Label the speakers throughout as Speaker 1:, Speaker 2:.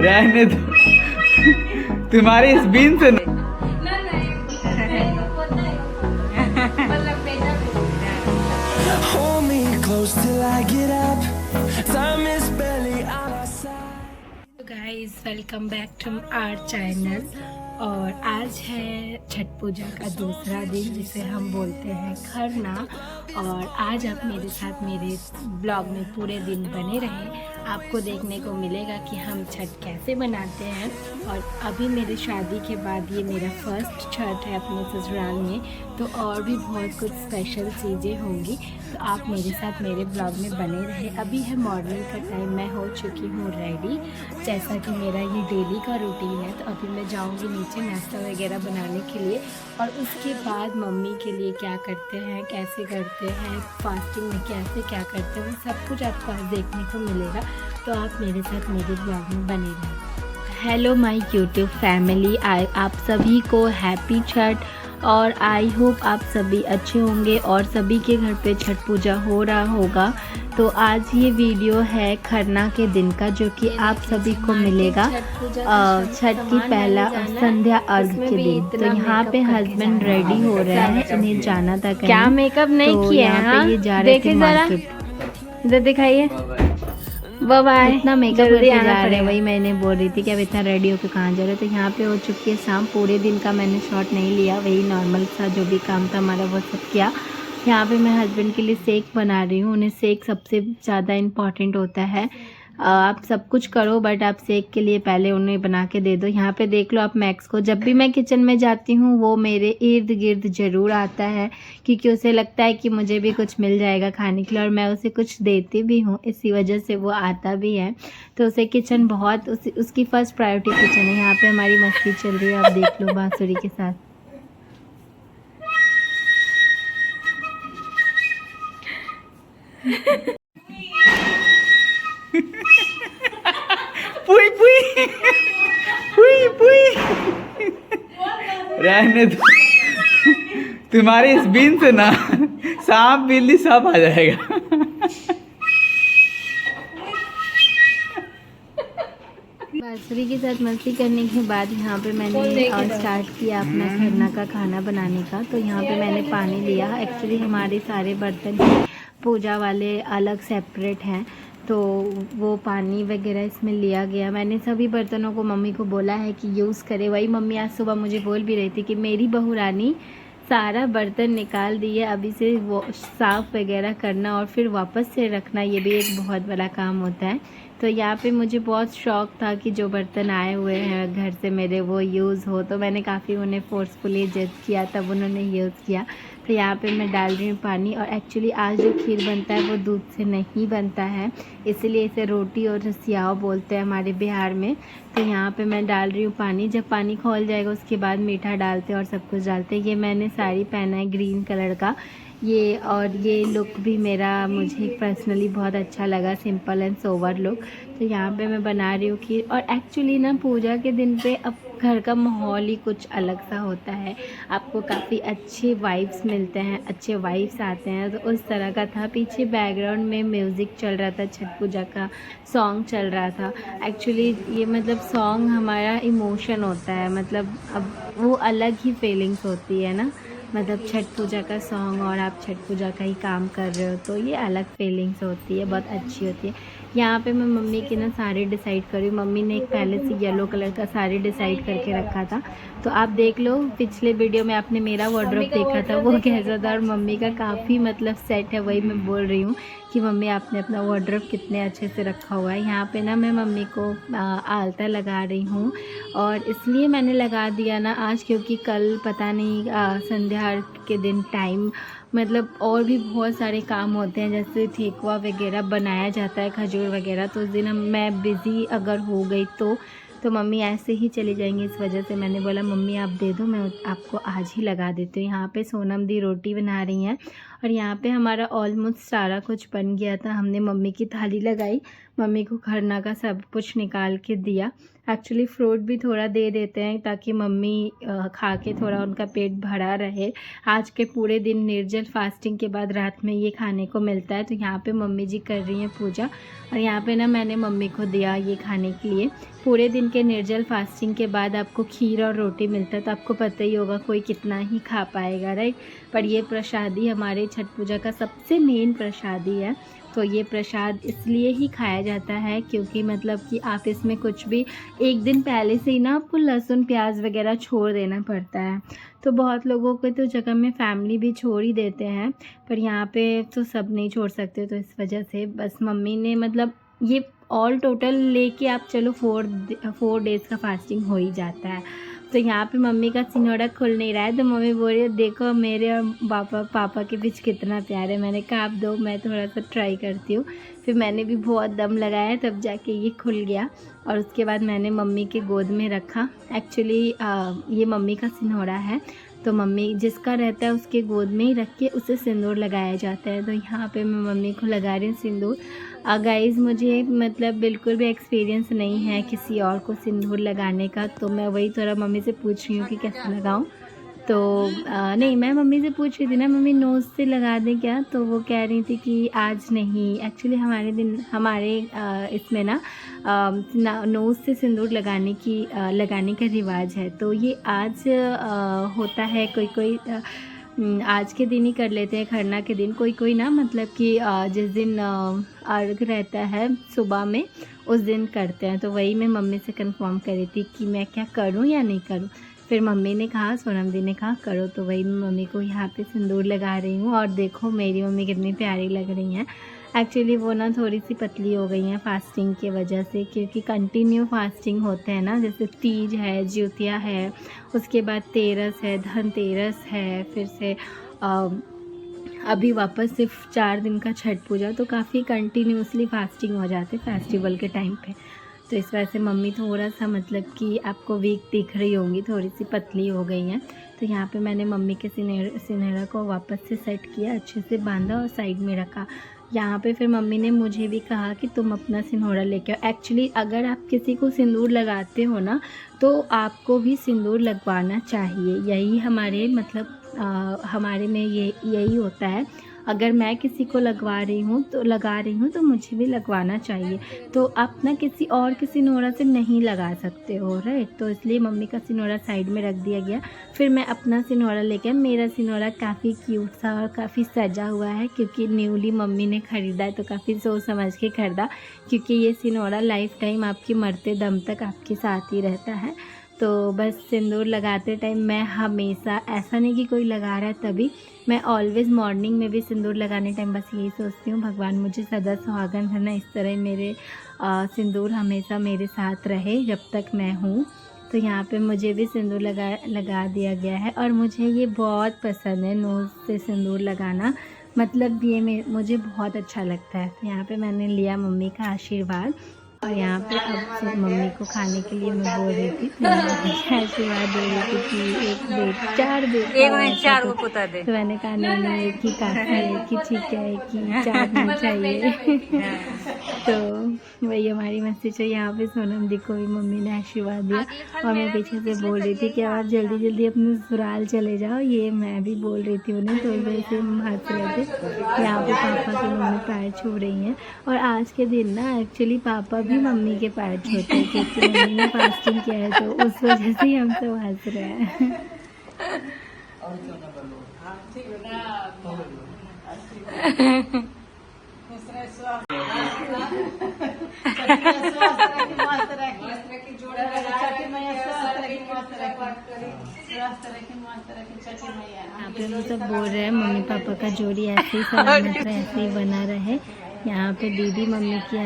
Speaker 1: रहने दो तुम्हारी इस बीन से नहीं।
Speaker 2: Guys welcome back to our channel. और आज है छठ पूजा का दूसरा दिन जिसे हम बोलते हैं खरना। और आज आप मेरे साथ मेरे ब्लॉग में पूरे दिन बने रहें। आपको देखने को मिलेगा कि हम छठ कैसे बनाते हैं। और अभी मेरे शादी के बाद ये मेरा फर्स्ट छठ है अपने ससुराल में, तो और भी बहुत कुछ स्पेशल चीज़ें होंगी। तो आप मेरे साथ मेरे ब्लॉग में बने रहें। अभी है मॉर्निंग का टाइम, मैं हो चुकी हूँ रेडी। जैसा कि मेरा ये डेली का रूटीन है, तो अभी मैं जाऊँगी नीचे नाश्ता वगैरह बनाने के लिए। और उसके बाद मम्मी के लिए क्या करते हैं, कैसे करते हैं, फास्टिंग में कैसे क्या करते हैं, वो सब कुछ आपको आज देखने को मिलेगा। तो आप मेरे साथ मेरे ब्लॉग में बने रहें। हेलो माय यूट्यूब फैमिली, आप सभी को हैप्पी छठ। और आई होप आप सभी अच्छे होंगे और सभी के घर पे छठ पूजा हो रहा होगा। तो आज ये वीडियो है खरना के दिन का, जो कि आप सभी को मिलेगा छठ की पहला संध्या अर्घ के दिन। तो यहाँ पे हस्बैंड रेडी हो रहे हैं, इन्हें जाना था कहीं। क्या मेकअप नहीं तो किया है, ये जा रहे थे मार्केट। इधर दिखाइए, बाय। इतना मेकअप करके जा रहे हैं, वही मैंने बोल रही थी कि अब इतना रेडी होकर कहाँ जा रहे हैं। तो यहाँ पे हो चुकी है शाम, पूरे दिन का मैंने शॉट नहीं लिया, वही नॉर्मल सा जो भी काम था हमारा वो सब किया। यहाँ पे मैं हस्बैंड के लिए सेक बना रही हूँ। उन्हें सेक सबसे ज़्यादा इम्पॉर्टेंट होता है। आप सब कुछ करो बट आप सेक के लिए पहले उन्हें बना के दे दो। यहाँ पे देख लो आप मैक्स को, जब भी मैं किचन में जाती हूँ वो मेरे इर्द गिर्द ज़रूर आता है, क्योंकि उसे लगता है कि मुझे भी कुछ मिल जाएगा खाने के लिए, और मैं उसे कुछ देती भी हूँ, इसी वजह से वो आता भी है। तो उसे किचन बहुत, उसकी फर्स्ट प्रायोरिटी किचन है। यहाँ पर हमारी मस्ती चल रही है, आप देख लो बांसुरी के साथ।
Speaker 1: पुई पुई पुई पुई रहने दो तुम्हारी इस बीन से ना सांप बिल्ली सब आ जाएगा।
Speaker 2: बांसुरी के साथ मस्ती करने के बाद यहाँ पे मैंने स्टार्ट किया अपना खरना का खाना बनाने का। तो यहाँ पे मैंने पानी लिया। एक्चुअली हमारे सारे बर्तन पूजा वाले अलग सेपरेट हैं, तो वो पानी वगैरह इसमें लिया गया। मैंने सभी बर्तनों को मम्मी को बोला है कि यूज़ करे। वही मम्मी आज सुबह मुझे बोल भी रही थी कि मेरी बहू रानी सारा बर्तन निकाल दिए, अभी से वो साफ़ वगैरह करना और फिर वापस से रखना, ये भी एक बहुत बड़ा काम होता है। तो यहाँ पे मुझे बहुत शौक़ था कि जो बर्तन आए हुए हैं घर से मेरे वो यूज़ हो, तो मैंने काफ़ी उन्हें फोर्सफुली जज किया, तब उन्होंने यूज़ किया। तो यहाँ पे मैं डाल रही हूँ पानी। और एक्चुअली आज जो खीर बनता है वो दूध से नहीं बनता है, इसलिए इसे रोटी और रसियाव बोलते हैं हमारे बिहार में। तो यहाँ पे मैं डाल रही हूँ पानी। जब पानी खौल जाएगा उसके बाद मीठा डालते हैं और सब कुछ डालते हैं। ये मैंने साड़ी पहना है ग्रीन कलर का ये, और ये लुक भी मेरा मुझे पर्सनली बहुत अच्छा लगा, सिंपल एंड सोवर लुक। तो यहाँ पे मैं बना रही हूँ खीर। और एक्चुअली ना पूजा के दिन पे अब घर का माहौल ही कुछ अलग सा होता है, आपको काफ़ी अच्छे वाइब्स मिलते हैं, अच्छे वाइब्स आते हैं। तो उस तरह का था। पीछे बैकग्राउंड में म्यूज़िक चल रहा था, छठ पूजा का सॉन्ग चल रहा था। एक्चुअली ये मतलब सॉन्ग हमारा इमोशन होता है, मतलब अब वो अलग ही फीलिंग्स होती है ना, मतलब छठ पूजा का सॉन्ग और आप छठ पूजा का ही काम कर रहे हो, तो ये अलग फीलिंग्स होती है, बहुत अच्छी होती है। यहाँ पे मैं मम्मी की ना साड़ी डिसाइड कर रही हूँ। मम्मी ने एक पहले से येलो कलर का साड़ी डिसाइड करके रखा था, तो आप देख लो पिछले वीडियो में आपने मेरा वार्डरोब देखा था वो कैसा था, और मम्मी का काफ़ी मतलब सेट है। वही मैं बोल रही हूँ कि मम्मी आपने अपना वार्डरोब कितने अच्छे से रखा हुआ है। यहाँ पे ना मैं मम्मी को आलता लगा रही हूँ, और इसलिए मैंने लगा दिया ना आज, क्योंकि कल पता नहीं संध्या के दिन टाइम मतलब और भी बहुत सारे काम होते हैं, जैसे ठेकुआ वगैरह बनाया जाता है, खजूर वगैरह। तो उस दिन मैं बिज़ी अगर हो गई तो मम्मी ऐसे ही चली जाएंगी। इस वजह से मैंने बोला मम्मी आप दे दो, मैं आपको आज ही लगा देती हूँ। यहाँ पे सोनम दी रोटी बना रही हैं, और यहाँ पे हमारा ऑलमोस्ट सारा कुछ बन गया था। हमने मम्मी की थाली लगाई, मम्मी को खरना का सब कुछ निकाल के दिया। एक्चुअली फ्रूट भी थोड़ा दे देते हैं ताकि मम्मी खा के थोड़ा उनका पेट भरा रहे। आज के पूरे दिन निर्जल फास्टिंग के बाद रात में ये खाने को मिलता है। तो यहाँ पे मम्मी जी कर रही हैं पूजा, और यहाँ पे ना मैंने मम्मी को दिया ये खाने के लिए। पूरे दिन के निर्जल फास्टिंग के बाद आपको खीर और रोटी मिलता है तो आपको पता ही होगा कोई कितना ही खा पाएगा, राइट। पर ये प्रसादी हमारे छठ पूजा का सबसे मेन प्रसादी है। तो ये प्रसाद इसलिए ही खाया जाता है क्योंकि मतलब कि आप इसमें कुछ भी एक दिन पहले से ही ना आपको लहसुन प्याज वगैरह छोड़ देना पड़ता है। तो बहुत लोगों के तो जगह में फैमिली भी छोड़ ही देते हैं, पर यहाँ पे तो सब नहीं छोड़ सकते। तो इस वजह से बस मम्मी ने मतलब ये ऑल टोटल लेके आप चलो 4 डेज़ का फास्टिंग हो ही जाता है। तो यहाँ पे मम्मी का सिंघोड़ा खुल नहीं रहा है तो मम्मी बोल रही है देखो मेरे और पापा के बीच कितना प्यार है। मैंने कहा आप दो, मैं थोड़ा सा ट्राई करती हूँ। फिर मैंने भी बहुत दम लगाया तब जाके ये खुल गया, और उसके बाद मैंने मम्मी के गोद में रखा। एक्चुअली ये मम्मी का सिंघोड़ा है, तो मम्मी जिसका रहता है उसके गोद में ही रख के उसे सिंदूर लगाया जाता है। तो यहाँ पे मैं मम्मी को लगा रही हूँ सिंदूर। गाइज़ मुझे मतलब बिल्कुल भी एक्सपीरियंस नहीं है किसी और को सिंदूर लगाने का, तो मैं वही थोड़ा मम्मी से पूछ रही हूँ कि कैसे लगाऊँ। तो नहीं, मैं मम्मी से पूछ रही थी ना मम्मी नोज़ से लगा दें क्या, तो वो कह रही थी कि आज नहीं। एक्चुअली हमारे इसमें ना नोज़ से सिंदूर लगाने का रिवाज है। तो ये आज होता है, कोई आज के दिन ही कर लेते हैं, खरना के दिन। कोई ना मतलब कि जिस दिन अर्घ रहता है सुबह में उस दिन करते हैं। तो वही मैं मम्मी से कंफर्म कर रही थी कि मैं क्या करूं या नहीं करूं। फिर मम्मी ने कहा, सोनम दी ने कहा करो, तो वही मैं मम्मी को यहाँ पे सिंदूर लगा रही हूँ। और देखो मेरी मम्मी कितनी प्यारी लग रही हैं। एक्चुअली वो ना थोड़ी सी पतली हो गई हैं फास्टिंग की वजह से, क्योंकि कंटिन्यू फास्टिंग होते हैं ना, जैसे तीज है, ज्योतिया है, उसके बाद तेरस है, धनतेरस है, फिर से अभी वापस सिर्फ 4 दिन का छठ पूजा। तो काफ़ी कंटिन्यूसली फास्टिंग हो जाते फेस्टिवल के टाइम पे। तो इस वजह से मम्मी थोड़ा सा मतलब कि आपको वीक दिख रही होंगी, थोड़ी सी पतली हो गई हैं। तो यहाँ पे मैंने मम्मी के सिनेरा को वापस से सेट किया, अच्छे से बांधा और साइड में रखा। यहाँ पे फिर मम्मी ने मुझे भी कहा कि तुम अपना सिंदूर लेके आओ। एक्चुअली अगर आप किसी को सिंदूर लगाते हो ना तो आपको भी सिंदूर लगवाना चाहिए। यही हमारे मतलब हमारे में यही होता है। अगर मैं किसी को लगा रही हूँ तो मुझे भी लगवाना चाहिए। तो आप ना किसी और के सिंदूर से नहीं लगा सकते हो, राइट। तो इसलिए मम्मी का सिंदूर साइड में रख दिया गया। फिर मैं अपना सिंदूर लेके, मेरा सिंदूर काफ़ी क्यूट सा और काफ़ी सजा हुआ है, क्योंकि न्यूली मम्मी ने ख़रीदा है तो काफ़ी सोच समझ के ख़रीदा, क्योंकि ये सिंदूर लाइफ टाइम आपके मरते दम तक आपके साथ ही रहता है। तो बस सिंदूर लगाते टाइम मैं हमेशा, ऐसा नहीं कि कोई लगा रहा है तभी, मैं ऑलवेज़ मॉर्निंग में भी सिंदूर लगाने टाइम बस यही सोचती हूँ, भगवान मुझे सदा सुहागन है ना, इस तरह मेरे सिंदूर हमेशा मेरे साथ रहे जब तक मैं हूँ। तो यहाँ पे मुझे भी सिंदूर लगा दिया गया है, और मुझे ये बहुत पसंद है नोज़ से सिंदूर लगाना। मतलब ये मुझे बहुत अच्छा लगता है। तो यहाँ पे मैंने लिया मम्मी का आशीर्वाद, और यहाँ पे अब मम्मी को खाने के लिए मैं बोल रही थी, तो आशीर्वाद दे रही थी कि 4 बेटा दे। तो मैंने कहा नहीं, एक ही काफ़ी है, एक ही ठीक है, एक ही 4 नहीं चाहिए। तो वही हमारी मस्ती चाहिए। यहाँ पे सोनम दी को भी मम्मी ने आशीर्वाद दिया, और मैं पीछे से बोल रही थी कि आप जल्दी जल्दी अपने ससुराल चले जाओ, ये मैं भी बोल रही थी उन्हें। तो वैसे हम हंस रहे थे। यहाँ पे पापा की मम्मी पैर छू रही हैं, और आज के दिन ना एक्चुअली पापा भी मम्मी के पैर छूते हैं, क्योंकि मम्मी ने फास्टिंग किया है, तो उस वजह से हम सब हंस रहे हैं। यहाँ पे हम सब बोल रहे हैं मम्मी पापा का जोड़ी ऐसे ही सलामत रहे, ऐसे ही बना रहे। यहाँ पे दीदी मम्मी की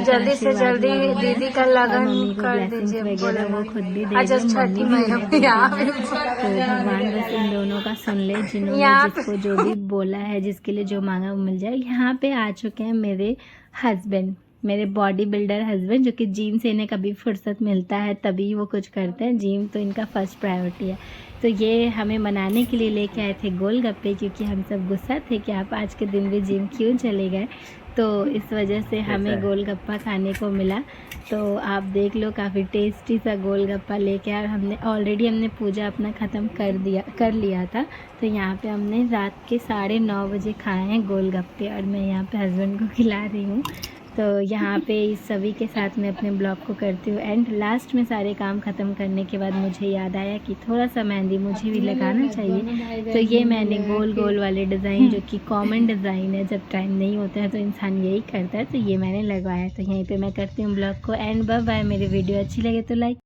Speaker 3: जल्दी से जल्दी दीदी का लगन कर
Speaker 2: ब्लेसिंग्स
Speaker 3: दीजिए।
Speaker 2: वगैरह वो खुद भी दे रहे हैं, मम्मी भी दे रही है। तो भगवान बस इन दोनों का सुन ले, जिन्होंने जिसको जो भी बोला है, जिसके लिए जो मांगा वो मिल जाए। यहाँ पे आ चुके हैं मेरे हस्बैंड, मेरे बॉडी बिल्डर हस्बैंड, जो कि जिम से इन्हें कभी फुर्सत मिलता है तभी वो कुछ करते हैं। जिम तो इनका फर्स्ट प्रायोरिटी है। तो ये हमें मनाने के लिए लेके आए थे गोलगप्पे, क्योंकि हम सब गुस्सा थे कि आप आज के दिन भी जिम क्यों चले गए। तो इस वजह से हमें गोलगप्पा खाने को मिला। तो आप देख लो, काफ़ी टेस्टी सा गोलगप्पा लेके आए। हमने पूजा अपना ख़त्म कर लिया था। तो यहाँ पे हमने रात के 9:30 बजे खाए हैं गोलगप्पे, और मैं यहाँ पे हस्बैंड को खिला रही हूँ। तो यहाँ पे इस सभी के साथ मैं अपने ब्लॉग को करती हूँ एंड। लास्ट में सारे काम ख़त्म करने के बाद मुझे याद आया कि थोड़ा सा मेहंदी मुझे भी लगाना चाहिए। तो ये मैंने गोल गोल वाले डिज़ाइन, जो कि कॉमन डिज़ाइन है, जब टाइम नहीं होता है तो इंसान यही करता है, तो ये मैंने लगवाया। तो यहीं पे मैं करती हूँ ब्लॉग को एंड। Bye bye. मेरी वीडियो अच्छी लगे तो लाइक